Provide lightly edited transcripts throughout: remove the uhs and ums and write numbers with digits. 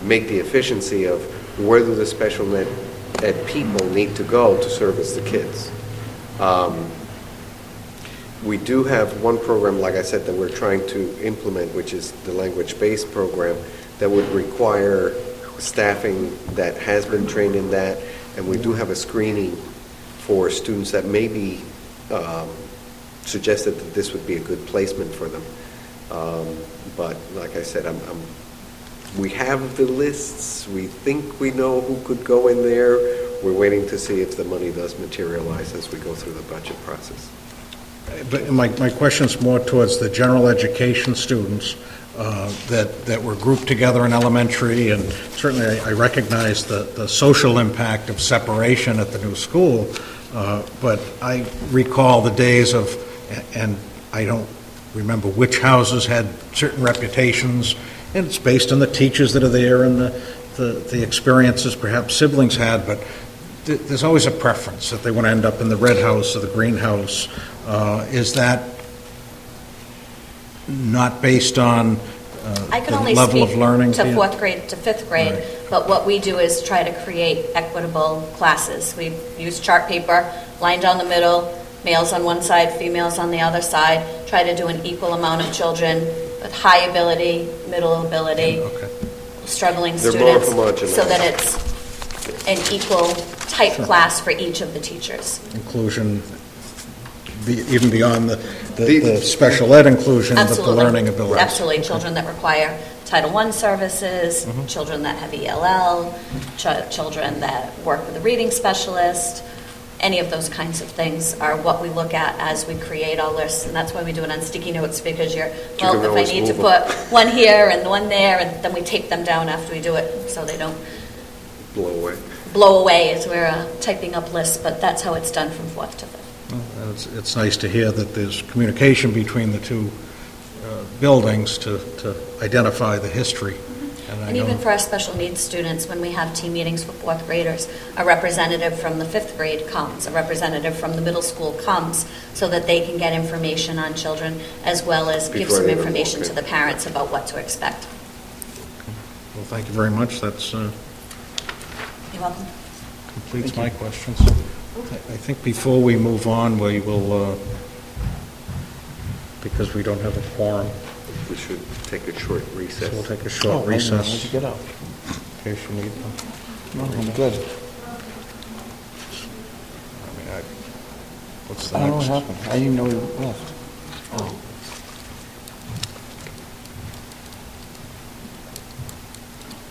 make the efficiency of where do the special ed people need to go to service the kids. We do have one program, like I said, that we're trying to implement, which is the language-based program that would require staffing that has been trained in that, and we do have a screening for students that may be suggested that this would be a good placement for them. But like I said, we have the lists. We think we know who could go in there. We're waiting to see if the money does materialize as we go through the budget process. But my question's more towards the general education students that were grouped together in elementary, and certainly I recognize the social impact of separation at the new school, but I recall the days of, and I don't remember which houses had certain reputations, and it's based on the teachers that are there and the experiences perhaps siblings had, but there's always a preference that they want to end up in the red house or the green house. Is that not based on the level of learning? I can only speak to fourth grade to fifth grade, right. But what we do is try to create equitable classes. We use chart paper, line down the middle, males on one side, females on the other side, try to do an equal amount of children with high ability, middle ability, struggling students, so that it's an equal type class for each of the teachers. Inclusion, even beyond the special ed inclusion, but the learning abilities. Absolutely. Children that require Title I services, children that have ELL, children that work with a reading specialist, any of those kinds of things are what we look at as we create all this, and that's why we do it on sticky notes, because if I need to put one here and one there, and then we tape them down after we do it so they don't blow away as we're typing up lists, but that's how it's done from fourth to fifth. Well, it's nice to hear that there's communication between the two buildings to identify the history. And even for our special needs students, when we have team meetings for fourth graders, a representative from the fifth grade comes, a representative from the middle school comes, so that they can get information on children, as well as give some information to the parents about what to expect. Well, thank you very much. That's You're welcome. Completes my questions. I think before we move on, we will, because we don't have a quorum, we should take a short recess. So we'll take a short recess. Where'd you get out? In case you need them. No, I'm good. What's the I don't know next? what happened. I didn't even know he left. Oh.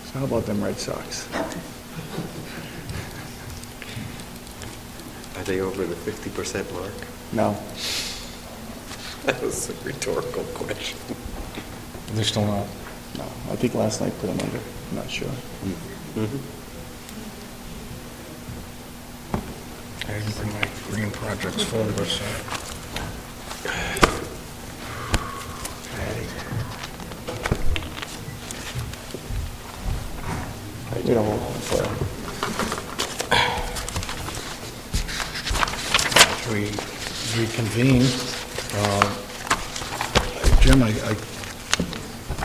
So how about them Red Sox? Are they over the 50% mark? No. That was a rhetorical question. They're still not. No, I think last night put them under. I'm not sure. I didn't bring my green projects folder, so. I did a whole one for him. We reconvene. Jim, I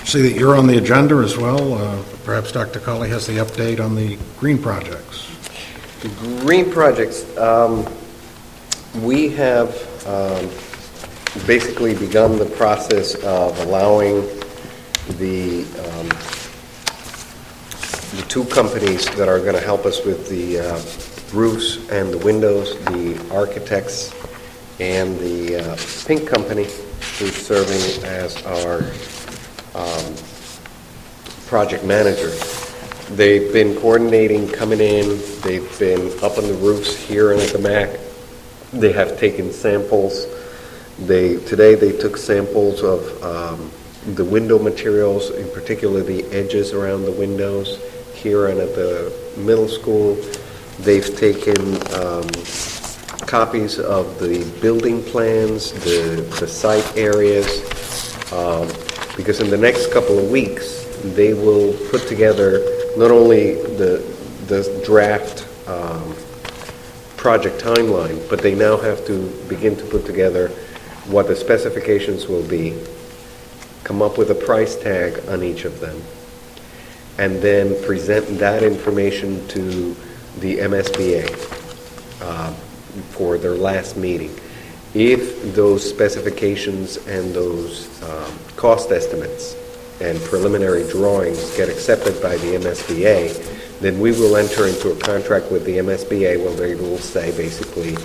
see that you're on the agenda as well. Perhaps Dr. Colley has the update on the green projects. The green projects, we have basically begun the process of allowing the two companies that are going to help us with the roofs and the windows, the architects and the Pink Company, who's serving as our project manager. They've been coordinating, coming in. They've been up on the roofs here and at the MAC. They have taken samples. Today they took samples of the window materials, in particular the edges around the windows here and at the middle school. They've taken copies of the building plans, the site areas, because in the next couple of weeks they will put together not only the draft project timeline, but they now have to begin to put together what the specifications will be, come up with a price tag on each of them, and then present that information to the MSBA for their last meeting. If those specifications and those cost estimates and preliminary drawings get accepted by the MSBA, then we will enter into a contract with the MSBA where they will say basically,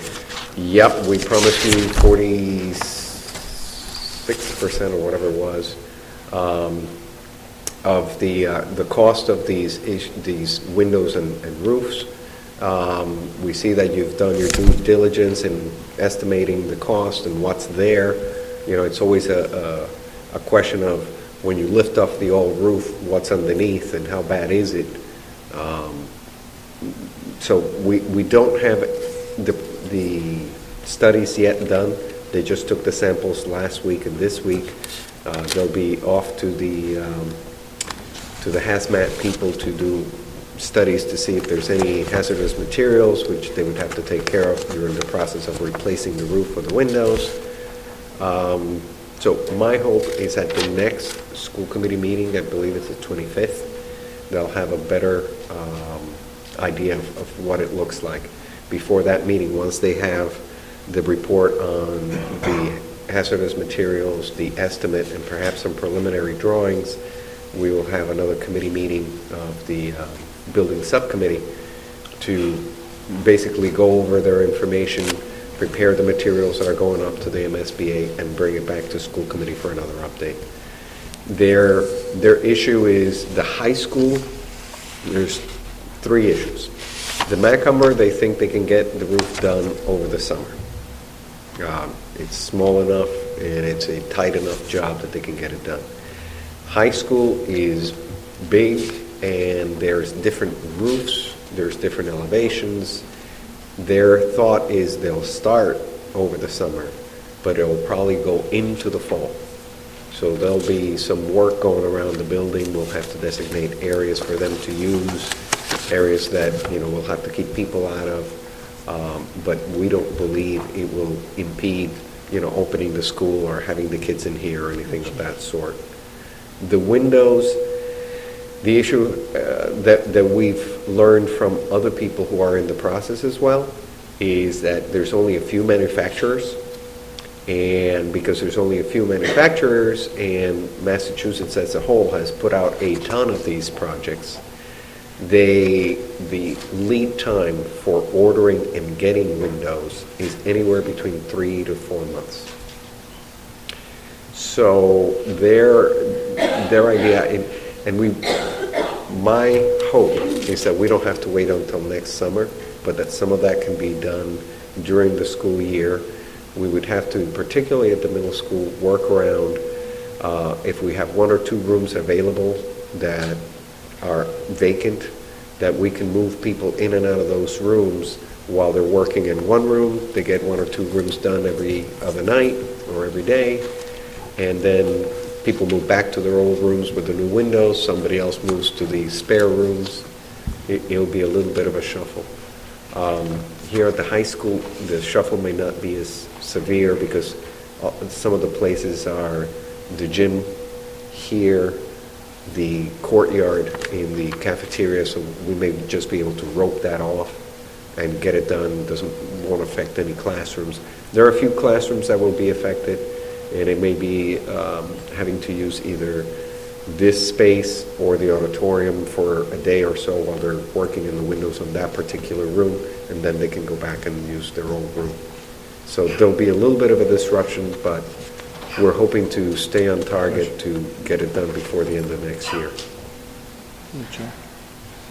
yep, we promised you 46% or whatever it was of the cost of these windows and roofs. We see that you've done your due diligence in estimating the cost and what's there. You know, it's always a question of when you lift off the old roof, what's underneath and how bad is it? So we don't have the studies yet done. They just took the samples last week and this week. They'll be off to the hazmat people to do studies to see if there's any hazardous materials, which they would have to take care of during the process of replacing the roof or the windows. So my hope is at the next school committee meeting, I believe it's the 25th, they'll have a better idea of what it looks like. Before that meeting, once they have the report on the hazardous materials, the estimate, and perhaps some preliminary drawings, we will have another committee meeting of the building subcommittee to basically go over their information, prepare the materials that are going up to the MSBA, and bring it back to school committee for another update. Their issue is the high school. There's three issues. The Macumber, they think they can get the roof done over the summer. It's small enough and it's a tight enough job that they can get it done. High school is big and there's different roofs, there's different elevations. Their thought is they'll start over the summer, but it'll probably go into the fall. So there'll be some work going around the building. We'll have to designate areas for them to use, areas that, we'll have to keep people out of. But we don't believe it will impede, opening the school or having the kids in here or anything of that sort. The windows, the issue that we've learned from other people who are in the process as well is that there's only a few manufacturers, and because there's only a few manufacturers and Massachusetts as a whole has put out a ton of these projects, the lead time for ordering and getting windows is anywhere between 3 to 4 months. So their idea, and my hope is that we don't have to wait until next summer, but that some of that can be done during the school year. We would have to, particularly at the middle school, work around if we have 1 or 2 rooms available that are vacant, that we can move people in and out of those rooms while they're working in one room. They get 1 or 2 rooms done every other night or every day, and then people move back to their old rooms with the new windows. Somebody else moves to the spare rooms. It'll be a little bit of a shuffle. Here at the high school, the shuffle may not be as severe because some of the places are the gym here, the courtyard in the cafeteria, so we may just be able to rope that off and get it done. Won't affect any classrooms. There are a few classrooms that will be affected, and it may be having to use either this space or the auditorium for a day or so while they're working in the windows on that particular room, and then they can go back and use their old room. So there'll be a little bit of a disruption, but we're hoping to stay on target to get it done before the end of next year.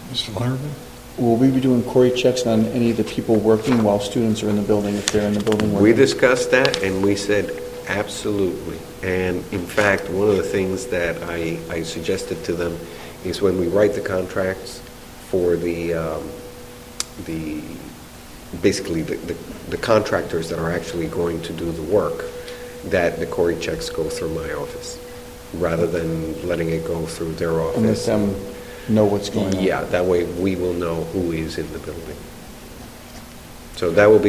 Mr. Larrabee? Will we be doing query checks on any of the people working while students are in the building, if they're in the building working? We discussed that, and we said absolutely. And in fact, one of the things that I suggested to them is when we write the contracts for basically the contractors that are actually going to do the work, that the query checks go through my office rather than letting it go through their office. And let them know what's going on. Yeah, that way we will know who is in the building. So that will be